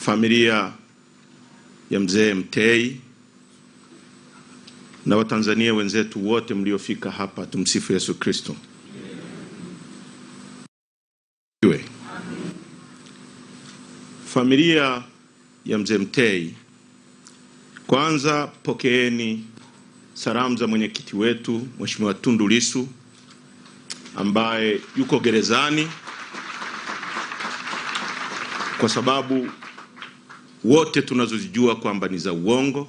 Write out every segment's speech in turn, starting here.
familia ya mzee Mtei na Watanzania wenzetu wote mliofika hapa. Tumsifu Yesu Kristo. Familia ya mzee Mtei, kwanza pokeeni salamu za mwenyekiti wetu Mheshimiwa Tundu Lissu ambaye yuko gerezani kwa sababu wote tunazozijua kwamba ni za uongo.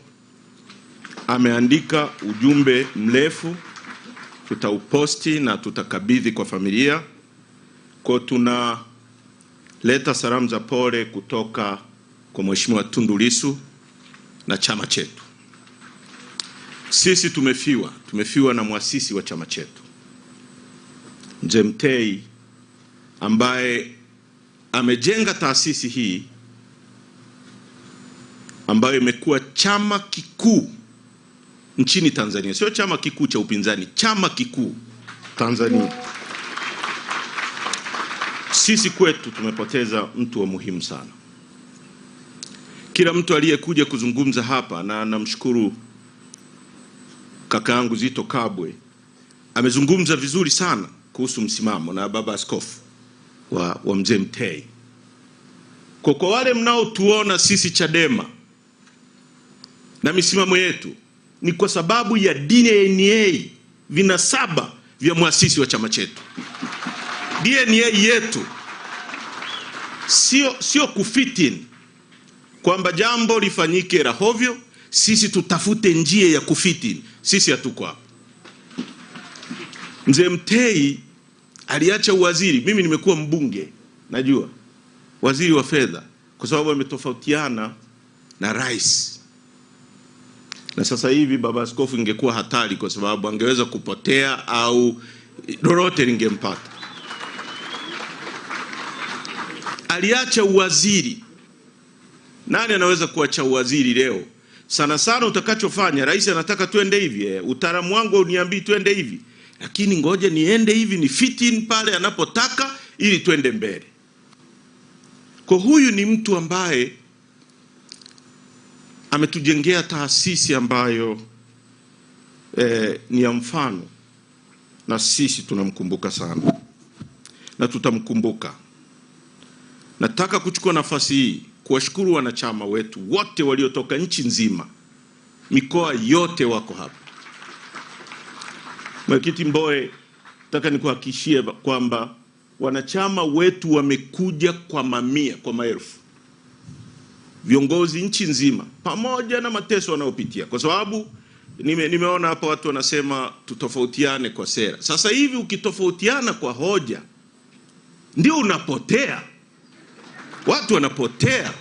Ameandika ujumbe mrefu, tutauposti na tutakabidhi kwa familia. Kwa tunaleta salamu za pole kutoka kwa Mheshimiwa Tundu Lissu na chama chetu. Sisi tumefiwa na muasisi wa chama chetu Mzee Mtei ambaye amejenga taasisi hii ambayo imekuwa chama kikuu nchini Tanzania. Sio chama kikuu cha upinzani, chama kikuu Tanzania. Sisi kwetu tumepoteza mtu wa muhimu sana. Kila mtu aliyekuja kuzungumza hapa, na namshukuru kakaangu Zito Kabwe, amezungumza vizuri sana kuhusu msimamo, na baba askofu wa mzee Mtei. Kwa wale mnaotuona sisi Chadema na misimamo yetu, ni kwa sababu ya DNA, vinasaba vya muasisi wa chama chetu. DNA yetu sio kufitin kwamba jambo lifanyike rahovyo sisi tutafute njia ya kufitin. Sisi hatuko hapo. Mzee Mtei aliacha uwaziri, mimi nimekuwa mbunge, najua waziri wa fedha, kwa sababu ametofautiana na rais. Na sasa hivi baba askofu ingekuwa hatari, kwa sababu angeweza kupotea au lolote lingempata. Aliacha uwaziri. Nani anaweza kuacha uwaziri leo? Sana sana utakachofanya, rais anataka tuende hivi, utaalamu wangu uniambii tuende hivi, lakini ngoja niende hivi, ni fit in pale anapotaka ili tuende mbele. Kwa huyu ni mtu ambaye ametujengea taasisi ambayo ni ya mfano, na sisi tunamkumbuka sana na tutamkumbuka. Nataka kuchukua nafasi hii kuwashukuru wanachama wetu wote waliotoka nchi nzima, mikoa yote wako hapa. Mwenyekiti Mbowe, nataka nikuhakikishie kwamba wanachama wetu wamekuja kwa mamia, kwa maelfu. Viongozi nchi nzima, pamoja na mateso wanayopitia, kwa sababu nimeona hapa watu wanasema tutofautiane kwa sera. Sasa hivi ukitofautiana kwa hoja ndio unapotea. Watu wanapotea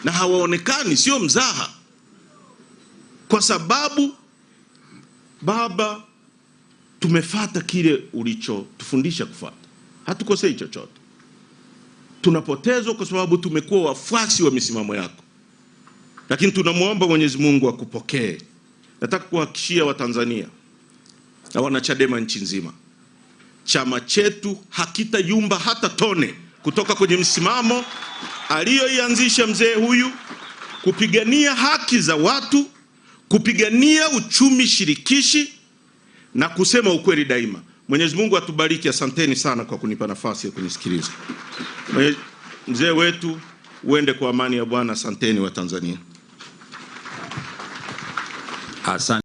na hawaonekani, sio mzaha. Kwa sababu baba, tumefuata kile ulichotufundisha kufuata. Hatukosei chochote. Tunapotezwa kwa sababu tumekuwa wafuasi wa misimamo yako. Lakini tunamuomba Mwenyezi Mungu akupokee. Nataka kuhakikishia Watanzania na wanachadema nchi nzima, chama chetu hakitayumba hata tone kutoka kwenye msimamo aliyoianzisha mzee huyu, kupigania haki za watu, kupigania uchumi shirikishi na kusema ukweli daima. Mwenyezi Mungu atubariki. Asanteni sana kwa kunipa nafasi ya kunisikiliza. Mzee wetu, uende kwa amani ya Bwana. Asanteni wa Tanzania. Asante.